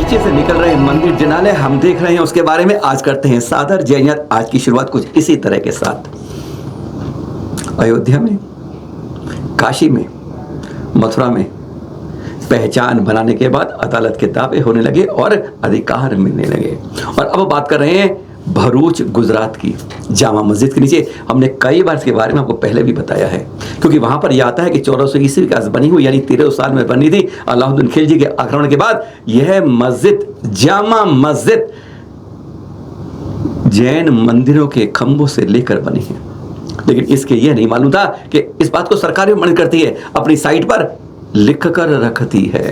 नीचे से निकल रहे मंदिर जिनालय हम देख रहे हैं, उसके बारे में आज करते हैं सादर जय हिंद। आज की शुरुआत कुछ इसी तरह के साथ। अयोध्या में, काशी में, मथुरा में पहचान बनाने के बाद अदालत के दावे होने लगे और अधिकार मिलने लगे। और अब बात कर रहे हैं भरूच गुजरात की जामा मस्जिद के नीचे। हमने कई बार इसके बारे में आपको पहले भी बताया है, क्योंकि वहां पर यह आता है कि 1400 ईस्वी के बनी हुई, यानी 13 साल में बनी थी। अलाउद्दीन खिलजी के आक्रमण के बाद यह मस्जिद, जामा मस्जिद, जैन मंदिरों के खंभों से लेकर बनी है। लेकिन इसके यह नहीं मालूम था कि इस बात को सरकार भी मना करती है, अपनी साइट पर लिख कर रखती है।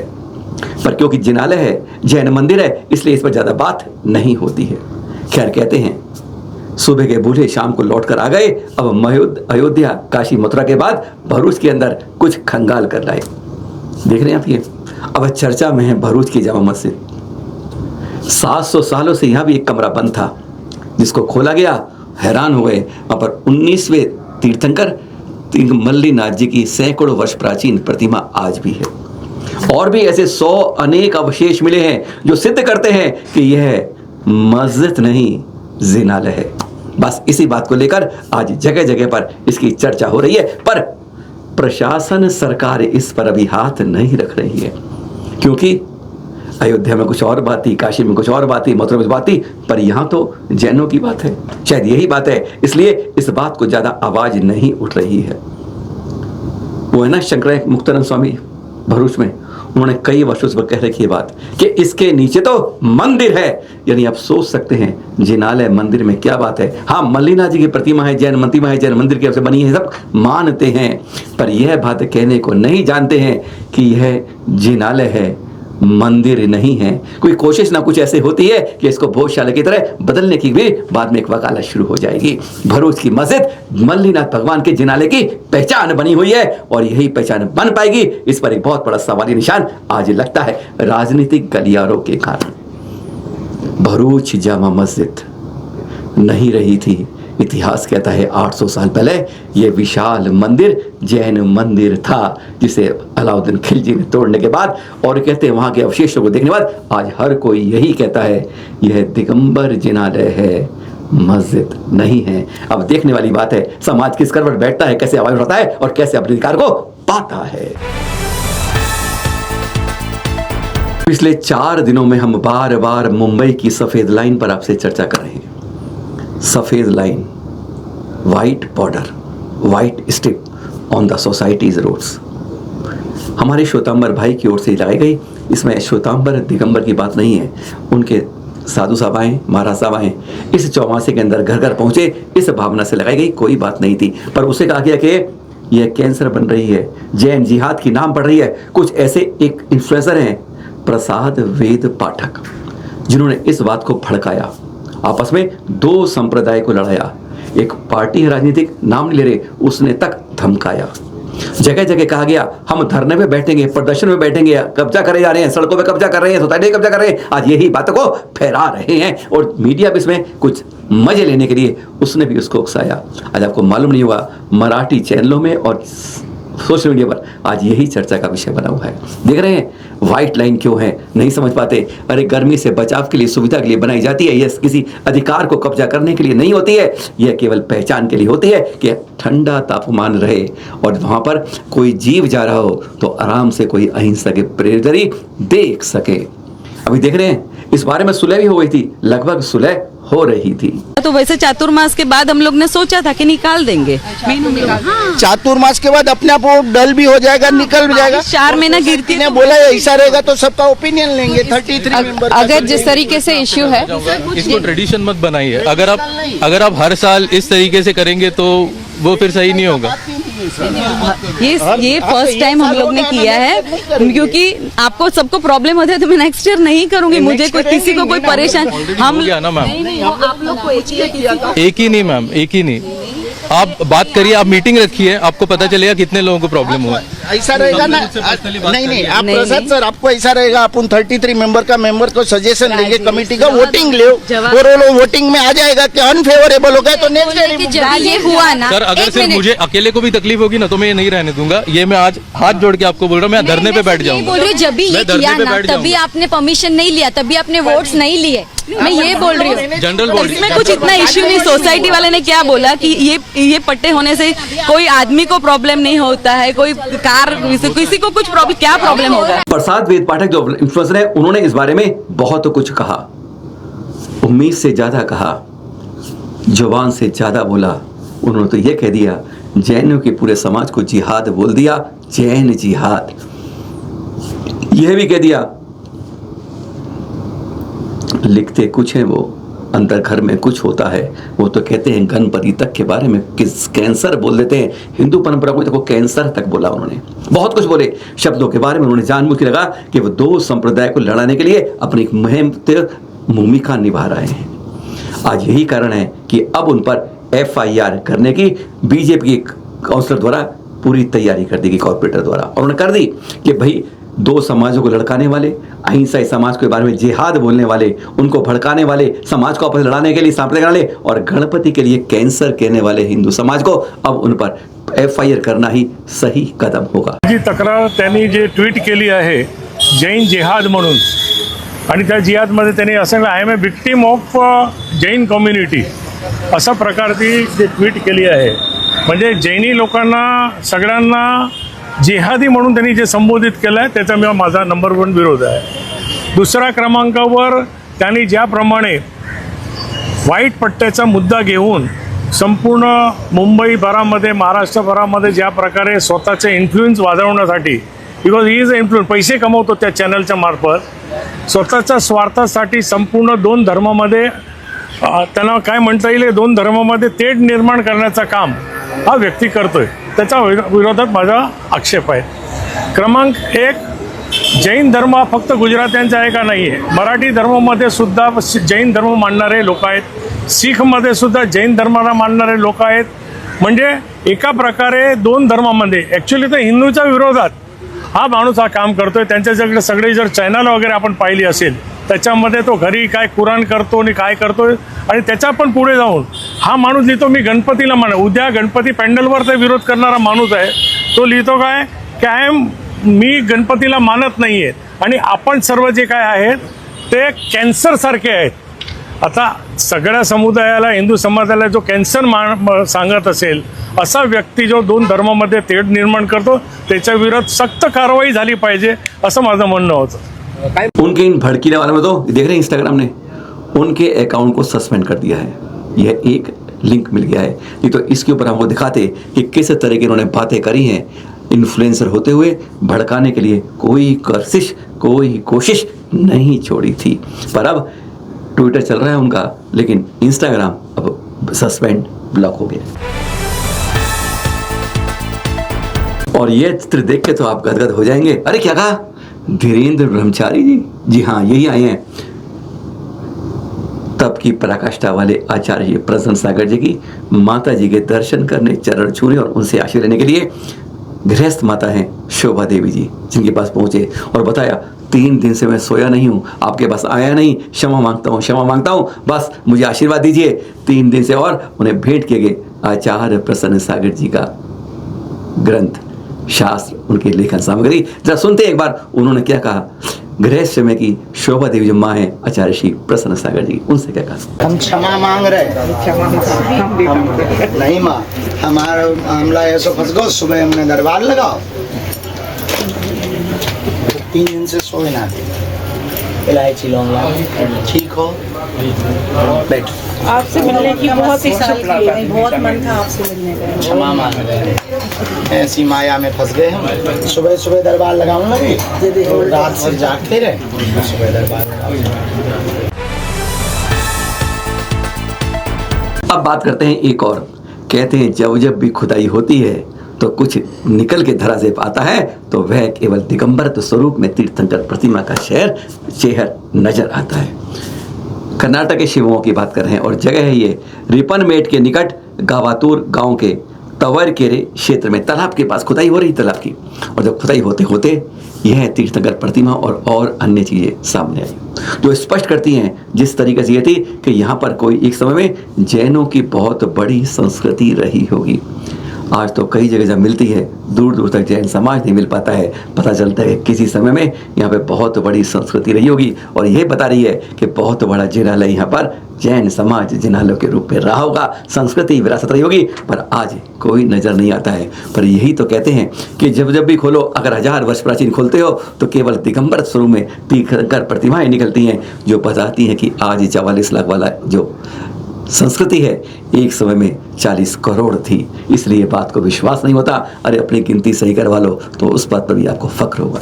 पर क्योंकि जिनालय है, जैन मंदिर है, इसलिए इस पर ज्यादा बात नहीं होती है। खैर, कहते हैं सुबह के बूढ़े शाम को लौट कर आ गए। अब अयोध्या, काशी, मथुरा के बाद भरूच के अंदर कुछ खंगाल कर लाए। देख रहे हैं आप ये। अब चर्चा में है भरूच की जामा मस्जिद। 700 सालों से यहाँ भी एक कमरा बंद था, जिसको खोला गया। हैरान हो गए। वहाँ पर 19वें तीर्थंकर मल्लीनाथ जी की सैकड़ों वर्ष प्राचीन प्रतिमा आज भी है। और भी ऐसे 100 अनेक अवशेष मिले हैं जो सिद्ध करते हैं कि यह मस्जिद नहीं, जिनालय है। बस इसी बात को लेकर आज जगह जगह पर इसकी चर्चा हो रही है। पर प्रशासन, सरकार इस पर अभी हाथ नहीं रख रही है, क्योंकि अयोध्या में कुछ और बात थी, काशी में कुछ और बात थी, मथुरा में बात थी, पर यहाँ तो जैनों की बात है। शायद यही बात है, इसलिए इस बात को ज्यादा आवाज नहीं उठ रही है। वो है ना शंकराचार्य मुक्तानंद स्वामी भरूच में, उन्होंने कई वर्षों से कह रखी है बात कि इसके नीचे तो मंदिर है। यानी आप सोच सकते हैं जिनालय मंदिर में क्या बात है। हाँ, मल्लीनाथ जी की प्रतिमा है, जैन प्रतिमा है, जैन मंदिर की बनी है, सब मानते हैं। पर यह बात कहने को नहीं जानते हैं कि यह जिनालय है, मंदिर नहीं है। कोई कोशिश ना कुछ ऐसे होती है कि इसको भोजशाला की तरह बदलने की भी बाद में एक वकालत शुरू हो जाएगी। भरूच की मस्जिद मल्लीनाथ भगवान के जिनालय की पहचान बनी हुई है, और यही पहचान बन पाएगी, इस पर एक बहुत बड़ा सवाली निशान आज लगता है राजनीतिक गलियारों के कारण। भरूच जामा मस्जिद नहीं रही थी। इतिहास कहता है 800 साल पहले यह विशाल मंदिर जैन मंदिर था, जिसे अलाउद्दीन खिलजी ने तोड़ने के बाद, और कहते हैं वहां के अवशेषों को देखने के बाद आज हर कोई यही कहता है यह दिगंबर जिनालय है, मस्जिद नहीं है। अब देखने वाली बात है समाज किस करवट बैठता है, कैसे आवाज उठाता है और कैसे अपने अधिकार को पाता है। पिछले 4 दिनों में हम बार बार मुंबई की सफेद लाइन पर आपसे चर्चा कर रहे हैं। सफेद line, white border, white strip on the societies roads, हमारे श्वेतांबर भाई की ओर से लगाई गई। इसमें श्वेतांबर दिगंबर की बात नहीं है, उनके साधु साहब आए, महाराज साहब आए, इस चौमासे के अंदर घर घर पहुंचे, इस भावना से लगाई गई, कोई बात नहीं थी। पर उसे कहा गया कि यह कैंसर बन रही है, जैन जिहाद की नाम पड़ रही है। कुछ ऐसे एक इन्फ्लुएंसर हैं, प्रसाद वेद पाठक, जिन्होंने इस बात को भड़काया, आपस में 2 संप्रदाय को लड़ाया। एक पार्टी है राजनीतिक, नाम नहीं ले रहे, उसने तक धमकाया। जगह जगह कहा गया हम धरने में बैठेंगे, प्रदर्शन में बैठेंगे, कब्जा करे जा रहे हैं, सड़कों पे कब्जा कर रहे हैं, सोसाइटी कब्जा कर रहे हैं। आज यही बातों को फैला रहे हैं, और मीडिया भी इसमें कुछ मजे लेने के लिए उसने भी उसको उकसाया। आज आपको मालूम नहीं हुआ, मराठी चैनलों में और सोशल मीडिया पर आज यही चर्चा का विषय बना हुआ है। देख रहे हैं व्हाइट लाइन क्यों है, नहीं समझ पाते। अरे गर्मी से बचाव के लिए, सुविधा के लिए बनाई जाती है, यह किसी अधिकार को कब्जा करने के लिए नहीं होती है। यह केवल पहचान के लिए होती है कि ठंडा तापमान रहे और वहां पर कोई जीव जा रहा हो तो आराम से कोई अहिंसा के प्रेरदरी देख सके। अभी देख रहे हैं इस बारे में सुलह भी हो गई थी, लगभग सुलह हो रही थी। तो वैसे चातुर्मास के बाद हम लोग ने सोचा था कि निकाल देंगे। चातुर्मास के बाद अपने आप वो डल भी हो जाएगा, निकल भी जाएगा। 4 महीना गिरती ने बोला ऐसा रहेगा तो सबका ओपिनियन लेंगे। 33 मेंबर अगर जिस तरीके से इश्यू है, इसको ट्रेडिशन मत बनाइए। अगर आप हर साल इस तरीके से करेंगे तो वो फिर सही नहीं होगा। ये फर्स्ट टाइम हम लोग ने किया है, क्योंकि आपको सबको प्रॉब्लम होता है तो मैं नेक्स्ट ईयर नहीं करूंगी। मुझे कोई किसी को कोई परेशान, हम ना मैम, आप लोग को एक ही नहीं मैम, एक ही नहीं। आप बात करिए, आप मीटिंग रखिए, आपको पता चलेगा कितने लोगों को प्रॉब्लम हुआ है। ऐसा रहेगा ना, नहीं आप नहीं, प्रसाद नहीं। सर, आपको ऐसा रहेगा, अपन 33 मेंबर का मेंबर को सजेशन देंगे, राजीव, कमेटी का जवाब- वोटिंग ले, जवाब- और वो वोटिंग में आ जाएगा कि अनफेवरेबल हो गया तो नेक्स्ट डे कि जब ये हुआ ना, सर अगर एक सिर्फ मिनट। मुझे अकेले को भी तकलीफ होगी ना तो मैं ये नहीं रहने दूंगा। ये मैं आज हाथ जोड़ के आपको बोल रहा हूँ, मैं धरने पे बैठ मैं जाऊंगा। बोल रही हूँ, जब भी मैं ये धरने किया पे ना, बैठ तभी जाऊंगा। आपने परमिशन नहीं लिया, तभी आपने वोट्स नहीं लिए। मैं ये बोल रही हूँ, जनरल बॉडी इसमें कुछ इतना इश्यू नहीं। सोसाइटी वाले ने क्या बोला कि ये पट्टे होने से कोई आदमी को प्रॉब्लम नहीं होता है, कोई कार किसी को कुछ प्रॉब्लम, क्या प्रॉब्लम होगा। प्रसाद वेद पाठक जो इन्फ्लुएंसर है, उन्होंने इस बारे में बहुत कुछ कहा, उम्मीद से ज्यादा कहा, जुबान से ज्यादा बोला। उन्होंने तो यह कह दिया, जैनों के पूरे समाज को जिहाद बोल दिया, जैन जिहाद। यह भी कह दिया, लिखते कुछ है वो, अंदर घर में कुछ होता है। वो तो कहते हैं गणपति तक के बारे में किस कैंसर बोल देते हैं। हिंदू परंपरा को देखो, कैंसर तक बोला उन्होंने, बहुत कुछ बोले। शब्दों के बारे में उन्होंने जानबूझ के लगा कि वो दो संप्रदाय को लड़ाने के लिए अपनी एक मुहिम भूमिका निभा रहे हैं। आज यही कारण है कि अब उन पर FIR करने की बीजेपी के काउंसलर द्वारा पूरी तैयारी कर दी गई, कॉर्पोरेटर द्वारा। और उन्होंने कर दी कि भाई दो समाजों को लड़काने वाले, अहिंसा समाज के बारे में जिहाद बोलने वाले, उनको भड़काने वाले, समाज को आपस में लड़ाने के लिए सांप्रदायिक वाले, और गणपति के लिए कैंसर कहने वाले हिंदू समाज को अब उन पर FIR करना ही सही कदम होगा। जी तक्रार त्यांनी जे ट्विट केली आहे जैन जिहाद म्हणून, आणि त्या जिहादमध्ये त्यांनी असं सांगितलं, I am a victim of Jain community, अशा प्रकारची जे ट्विट केली आहे। म्हणजे जैनी लोकांना सगळ्यांना जिहादी म्हणून त्यांनी जे संबोधित केलं आहे त्याचा माझा नंबर 1 विरोध आहे। दुसऱ्या क्रमांकावर त्यांनी ज्याप्रमाणे वाईट पट्ट्याचा मुद्दा घेऊन संपूर्ण मुंबईभरामध्ये, महाराष्ट्रभरामध्ये ज्या प्रकारे स्वतःचे इन्फ्लुएन्स वाढवण्यासाठी, बिकॉज ही इज इन्फ्लुएन्स, पैसे कमवतो त्या चॅनलच्या मार्फत, स्वतःच्या स्वार्थासाठी संपूर्ण दोन धर्मामध्ये त्यांना काय म्हणता येईल, दोन धर्मामध्ये तेढ निर्माण करण्याचं काम हा व्यक्ती करतोय, त्याच्या विरोधात माझा आक्षेप आहे। क्रमांक 1, जैन धर्म हा फक्त गुजरात्यांचा आहे का नाही आहे, मराठी धर्मामध्ये सुद्धा जैन धर्म मानणारे लोक आहेत, शीखमध्ये सुद्धा जैन धर्माला मानणारे लोक आहेत। म्हणजे एका प्रकारे दोन धर्मामध्ये ॲक्च्युली तर हिंदूच्या विरोधात हा माणूस हा काम करतोय। त्यांच्याकडे सगळे जर चॅनल वगैरे आपण पाहिली असेल त्याच्यामध्ये तो घरी काय कुराण करतो आणि काय करतोय, आणि त्याच्या पण पुढे जाऊन हा माणूस लिहितो मी गणपतीला मान, उद्या गणपती पॅन्डलवर ते विरोध करणारा माणूस आहे। तो लिहितो काय की मी गणपतीला मानत नाही आहे, आणि आपण सर्व जे काय आहेत ते कॅन्सरसारखे आहेत। आता सगळ्या समुदायाला, हिंदू समाजाला जो कॅन्सर सांगत असेल असा व्यक्ती जो दोन धर्मामध्ये तेढ निर्माण करतो, त्याच्या विरोधात सक्त कारवाई झाली पाहिजे असं माझं म्हणणं होतं। उनके इन भड़कीने वालों में तो देख रहे हैं, इंस्टाग्राम ने उनके अकाउंट को सस्पेंड कर दिया है। यह एक लिंक मिल गया है, नहीं तो इसके ऊपर हमको दिखाते कि किस तरह की इन्होंने बातें करी हैं। इन्फ्लुएंसर होते हुए भड़काने के लिए कोई कोशिश नहीं छोड़ी थी। पर अब ट्विटर चल रहा है उनका, लेकिन इंस्टाग्राम अब सस्पेंड, ब्लॉक हो गया। और ये चित्र देख के तो आप गदगद हो जाएंगे। अरे क्या कहा, धीरेन्द्र ब्रह्मचारी जी, जी हाँ यही आए हैं। तब की पराकाष्ठा वाले आचार्य प्रसन्न सागर जी की माता जी के दर्शन करने, चरण छूने और उनसे आशीर्वाद लेने के लिए गृहस्थ माता हैं शोभा देवी जी, जिनके पास पहुंचे और बताया 3 दिन से मैं सोया नहीं हूँ, आपके पास आया नहीं, क्षमा मांगता हूँ, बस मुझे आशीर्वाद दीजिए। 3 दिन से, और उन्हें भेंट किए गए आचार्य प्रसन्न सागर जी का ग्रंथ, शास्त्र, उनकी लेखन सामग्री। जरा सुनते एक बार उन्होंने क्या कहा। गृहस्थ समय की शोभा देवी जो माँ है आचार्य श्री प्रसन्न सागर जी, उनसे क्या कहा। हम क्षमा मांग रहे हैं, नहीं माँ हमारा मामला ऐसा फंस गो, सुबह हमने दरबार लगाओ, 3 दिन से सोए ना, इलायची लौंग ठीक हो, बैठ। आपसे मिलने की बहुत इच्छा थी, बहुत मन था आपसे मिलने का। क्षमा मांग रहे हैं, ऐसी माया में फंस गए हम। सुबह सुबह दरबार लगाने लगे, तो रात भर जागते रहे, सुबह दरबार लगाओ। अब बात करते हैं एक और। कहते हैं जब भी खुदाई होती है तो कुछ निकल के धरा से आता है, तो वह केवल दिगंबर स्वरूप में तीर्थंकर प्रतिमा का चेहर नजर आता है। कर्नाटक के शिवों की बात कर रहे हैं और जगह है ये रिपनमेट के निकट गावातूर गांव के तवरकेरे क्षेत्र में तालाब के पास खुदाई हो रही तालाब की, और जब खुदाई होते होते यह तीर्थंकर प्रतिमा और अन्य चीज़ें सामने आई जो स्पष्ट करती हैं जिस तरीके से ये थी कि यहाँ पर कोई एक समय में जैनों की बहुत बड़ी संस्कृति रही होगी। आज तो कई जगह जब मिलती है दूर दूर तक जैन समाज नहीं मिल पाता है, पता चलता है किसी समय में यहाँ पे बहुत बड़ी संस्कृति रही होगी, और यह बता रही है कि बहुत बड़ा जिनालय यहाँ पर जैन समाज जिनालय के रूप में रहा होगा, संस्कृति विरासत रही होगी, पर आज कोई नज़र नहीं आता है। पर यही तो कहते हैं कि जब जब भी खोलो, अगर 1000 वर्ष प्राचीन खोलते हो तो केवल दिगंबर स्वरूप में तीर्थंकर प्रतिमाएं निकलती हैं जो बताती हैं कि आज 44 लाख वाला जो संस्कृति है एक समय में 40 करोड़ थी। इसलिए बात को विश्वास नहीं होता। अरे अपनी गिनती सही करवा लो तो उस बात पर भी आपको फक्र होगा।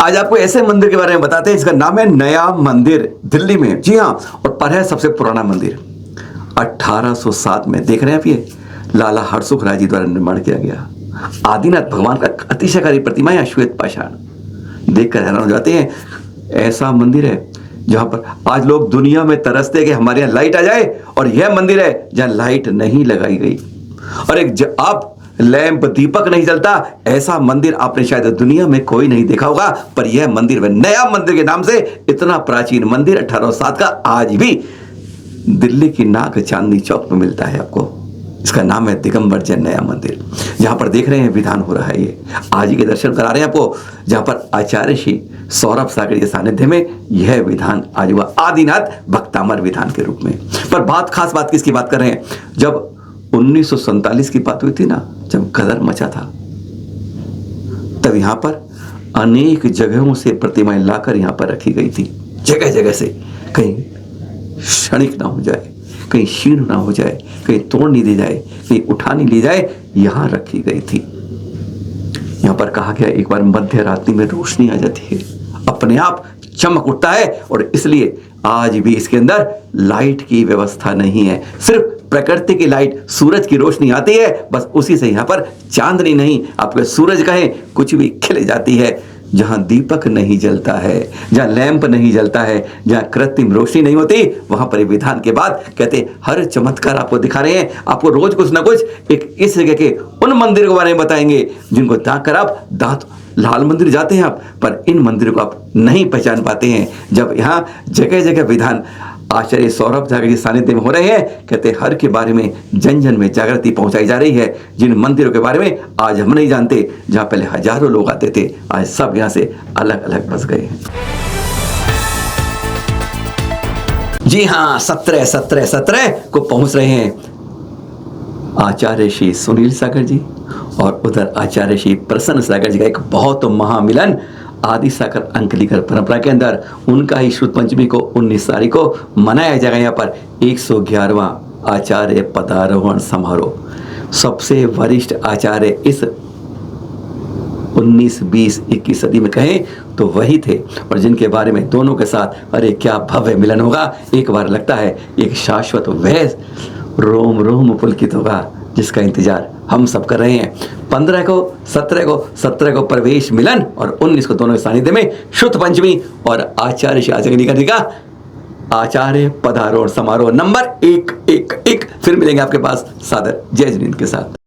आज आपको ऐसे मंदिर के बारे में बताते हैं जिसका नाम है नया मंदिर, दिल्ली में। जी हाँ, और पर है सबसे पुराना मंदिर। 1807 में देख रहे हैं आप, ये लाला हरसुख राय जी द्वारा निर्माण किया गया आदिनाथ भगवान का अतिशयकारी प्रतिमा या श्वेत पाषाण देखकर हैरान हो जाते हैं। ऐसा मंदिर है जहां पर आज लोग दुनिया में तरसते कि हमारे यहाँ लाइट आ जाए, और यह मंदिर है जहां लाइट नहीं लगाई गई, और एक आप लैंप दीपक नहीं जलता, ऐसा मंदिर आपने शायद दुनिया में कोई नहीं देखा होगा। पर यह मंदिर वह नया मंदिर के नाम से इतना प्राचीन मंदिर 1807 का आज भी दिल्ली की नाक चांदनी चौक में मिलता है आपको। इसका नाम है दिगंबर जैन नया मंदिर। जहां पर देख रहे हैं विधान हो रहा है, ये आज ही के दर्शन करा रहे हैं आपको, जहां पर आचार्य श्री सौरभ सागर के सानिध्य में यह विधान आज हुआ आदिनाथ भक्तामर विधान के रूप में। पर खास बात किसकी बात कर रहे हैं? जब 1947 की बात हुई थी ना, जब गदर मचा था, तब यहां पर अनेक जगहों से प्रतिमाएं लाकर यहां पर रखी गई थी। जगह जगह से, कहीं क्षणिक ना हो जाए, कहीं क्षीण ना हो जाए, कहीं तोड़ नहीं दी जाए, कहीं उठा नहीं ली जाए, यहां रखी गई थी। यहां पर कहा गया एक बार मध्य रात्रि में रोशनी आ जाती है, अपने आप चमक उठता है, और इसलिए आज भी इसके अंदर लाइट की व्यवस्था नहीं है। सिर्फ प्रकृति की लाइट, सूरज की रोशनी आती है, बस उसी से यहाँ पर चांदनी नहीं, आपके सूरज कहें, कुछ भी खिल जाती है। जहाँ दीपक नहीं जलता है, जहाँ लैंप नहीं जलता है, जहाँ कृत्रिम रोशनी नहीं होती, वहाँ पर विधान के बाद कहते हर चमत्कार आपको दिखा रहे हैं। आपको रोज कुछ ना कुछ एक इस जगह के उन मंदिर के बारे में बताएंगे जिनको जाकर आप लाल मंदिर जाते हैं आप, पर इन मंदिरों को आप नहीं पहचान पाते हैं। जब यहाँ जगह जगह विधान आचार्य सौरभ सागर के सानिध्य में हो रहे हैं, कहते हर के बारे में जन जन में जागृति पहुंचाई जा रही है। जिन मंदिरों के बारे में आज हम नहीं जानते, जहां पहले हजारों लोग आते थे, आज सब यहां से अलग अलग बस गए हैं। जी हाँ, 17 को पहुंच रहे हैं आचार्य श्री सुनील सागर जी, और उधर आचार्य श्री प्रसन्न सागर जी का एक बहुत महामिलन आदि सागर अंकलिकर परंपरा के अंदर उनका ही शुद्ध पंचमी को 19 तारीख को मनाया जाएगा। यहाँ पर 111वां आचार्य पदारोहण समारोह। सबसे वरिष्ठ आचार्य इस 19, 20, 21 सदी में कहें तो वही थे, और जिनके बारे में दोनों के साथ अरे क्या भव्य मिलन होगा। एक बार लगता है एक शाश्वत वह रोम रोम पुलकित होगा जिसका इंतजार हम सब कर रहे हैं। 15 को 17 को प्रवेश मिलन, और 19 को दोनों के सानिध्य में शुद्ध पंचमी और आचार्य शाजगनी का आचार्य पदारोहण समारोह नंबर 111। फिर मिलेंगे आपके पास सादर जय जिनेंद्र के साथ।